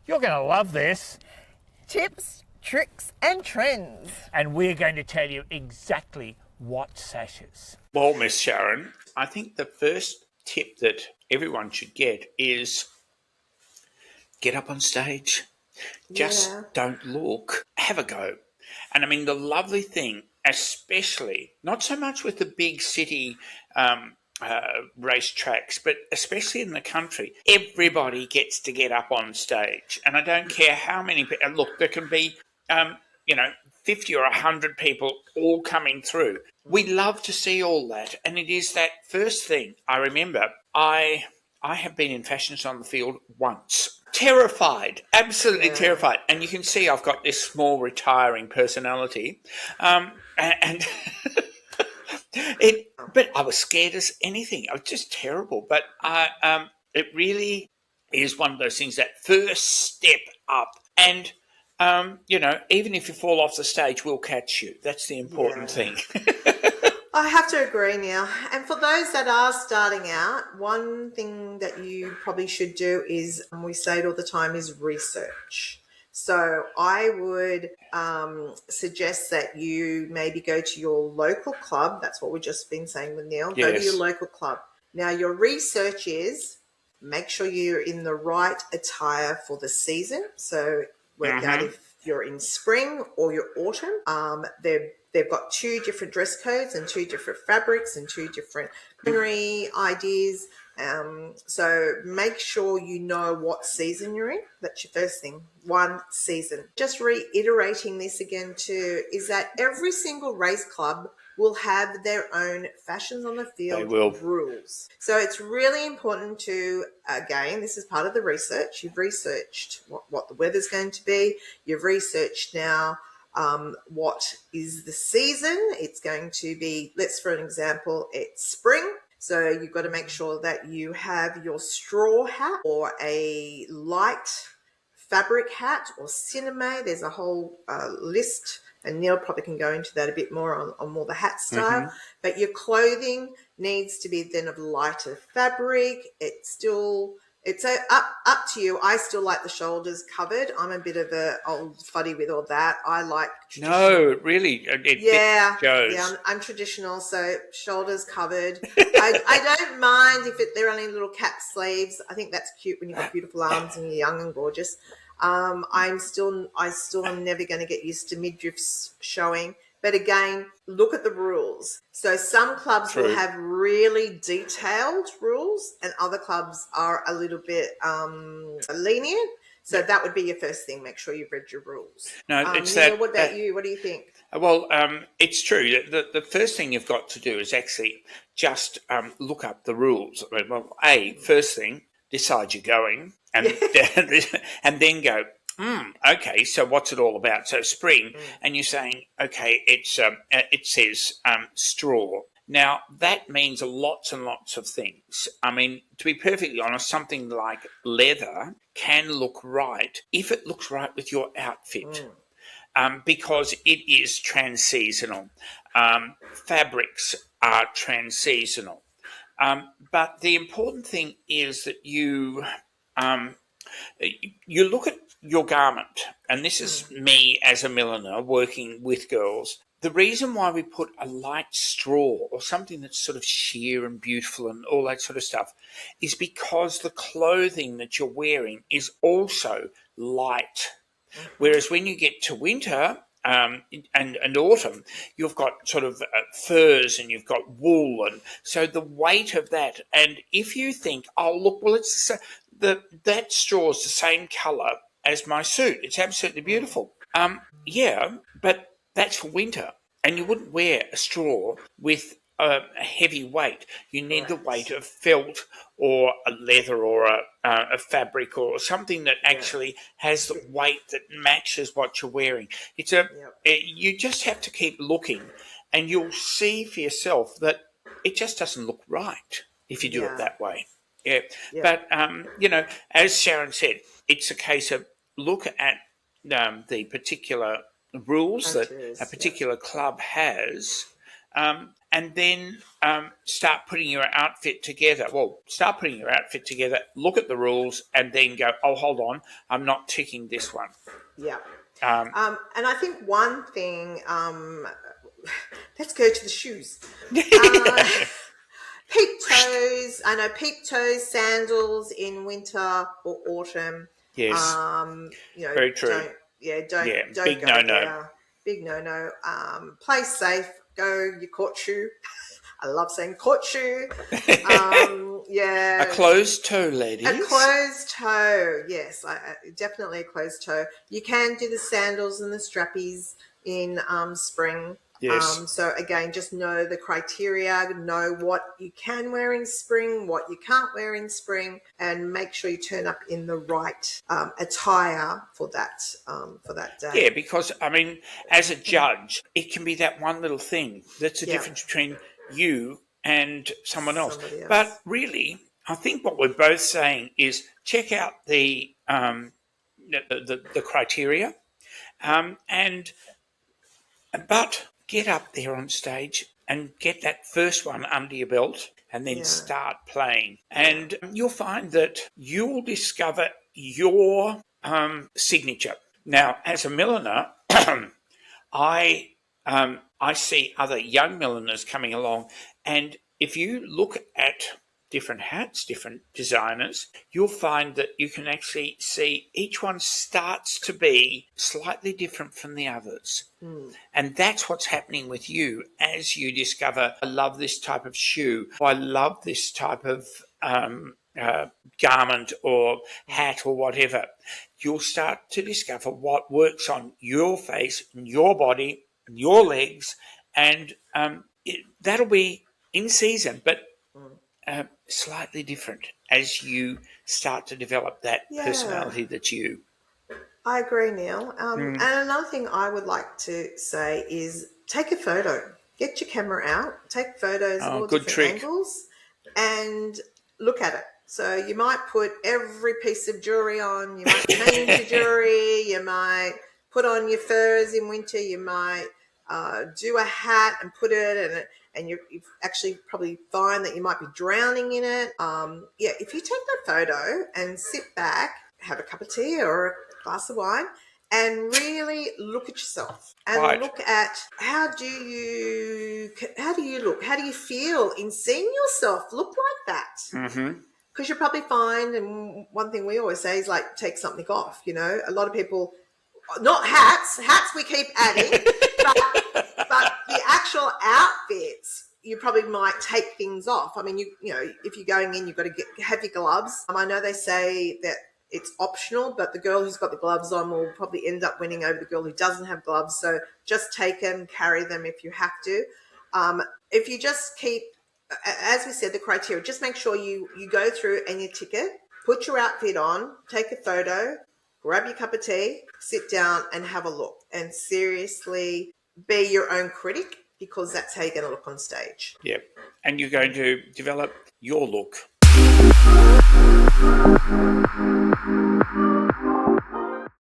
You're going to love this. Tips, tricks and trends. And we're going to tell you exactly what sashes. Well, Miss Sharon, I think the first tip that everyone should get is get up on stage. Just don't look. Have a go. And I mean, the lovely thing, especially, not so much with the big city race tracks, but especially in the country, everybody gets to get up on stage. And I don't care how many people, look, there can be, 50 or 100 people all coming through. We love to see all that. And it is that first thing. I remember I have been in Fashions on the Field once. Terrified, absolutely terrified. And you can see I've got this small retiring personality. And but I was scared as anything. I was just terrible. But it really is one of those things, that first step up. And, even if you fall off the stage, we'll catch you. That's the important thing. I have to agree, Neil. And for those that are starting out, one thing that you probably should do is, we say it all the time, is research. So I would suggest that you maybe go to your local club. That's what we've just been saying with Neil. Yes. Go to your local club. Now, your research is make sure you're in the right attire for the season. So work out if you're in spring or your autumn. They've got 2 different dress codes and 2 different fabrics and 2 different culinary ideas. So make sure you know what season you're in. That's your first thing. One season. Just reiterating this again too, is that every single race club will have their own Fashions on the Field rules. So it's really important to, again, this is part of the research. You've researched what the weather's going to be. You've researched now what is the season. It's going to be, for an example, it's spring. So you've got to make sure that you have your straw hat or a light fabric hat or cinema. There's a whole list, and Neil probably can go into that a bit more on more the hat style. But your clothing needs to be then of lighter fabric. It's up to you. I still like the shoulders covered. I'm a bit of a old fuddy with all that. I like traditional. No, really, it shows. Yeah, I'm traditional, so shoulders covered. I don't mind if they're only little cap sleeves. I think that's cute when you've got beautiful arms and you're young and gorgeous. I still am never going to get used to midriffs showing. But again, look at the rules. So some clubs will have really detailed rules and other clubs are a little bit lenient. So that would be your first thing. Make sure you've read your rules. No, it's Neil, what about you? What do you think? Well, it's true. The first thing you've got to do is actually just look up the rules. Well, first thing, decide you're going and, and then go, okay, so what's it all about? So spring, and you're saying, okay, it says straw. Now, that means lots and lots of things. I mean, to be perfectly honest, something like leather can look right if it looks right with your outfit, because it is trans-seasonal. Fabrics are trans-seasonal. But the important thing is that you look at your garment, and this is me as a milliner working with girls. The reason why we put a light straw or something that's sort of sheer and beautiful and all that sort of stuff is because the clothing that you're wearing is also light. Whereas when you get to winter and autumn, you've got sort of furs and you've got wool, and so the weight of that. And if you think, oh look, well that straw is the same colour as my suit, it's absolutely beautiful. But that's for winter, and you wouldn't wear a straw with a heavy weight. You need the weight of felt or a leather or a fabric or something that actually has the weight that matches what you're wearing. You just have to keep looking, and you'll see for yourself that it just doesn't look right if you do it that way. But as Sharon said, it's a case of look at the particular rules that a particular club has, and then start putting your outfit together. Well, start putting your outfit together, look at the rules, and then go, oh, hold on, I'm not ticking this one. Yeah. And I think one thing, let's go to the shoes. Peep toes. I know peep toes, sandals in winter or autumn. Yes. You know, Very true. Don't big go no-no. there. Big no. Play safe. Go your court shoe. I love saying court shoe. Yeah. A closed toe, ladies. A closed toe. Yes, definitely a closed toe. You can do the sandals and the strappies in spring. Yes. So again, just know the criteria, know what you can wear in spring, what you can't wear in spring, and make sure you turn up in the right attire for that day. Yeah, because I mean, as a judge, it can be that one little thing that's the difference between you and someone else. Somebody else. But really, I think what we're both saying is check out the criteria, but get up there on stage and get that first one under your belt and then start playing. And you'll find that you'll discover your signature. Now, as a milliner, I see other young milliners coming along, and if you look at different hats, different designers, you'll find that you can actually see each one starts to be slightly different from the others. And that's what's happening with you as you discover, I love this type of shoe, I love this type of garment or hat or whatever. You'll start to discover what works on your face, your body, your legs, and that'll be in season, but slightly different as you start to develop that personality that's you. I agree, Neil. And another thing I would like to say is take a photo. Get your camera out, take photos of all different angles, and look at it. So you might put every piece of jewelry on, you might change your jewelry, you might put on your furs in winter, you might do a hat and put it in, and you actually probably find that you might be drowning in it. If you take that photo and sit back, have a cup of tea or a glass of wine, and really look at yourself and look at how do you look? How do you feel in seeing yourself look like that? Mm-hmm. Because you'll probably find, and one thing we always say is like take something off. You know, a lot of people, not hats we keep adding, but the actual outfits, you probably might take things off. I mean, you know, if you're going in, you've got to have your gloves. I know they say that it's optional, but the girl who's got the gloves on will probably end up winning over the girl who doesn't have gloves. So just take them, carry them if you have to. If you just keep, as we said, the criteria, just make sure you go through and you tick it, put your outfit on, take a photo, grab your cup of tea, sit down and have a look, and seriously be your own critic, because that's how you're going to look on stage. Yep. And you're going to develop your look.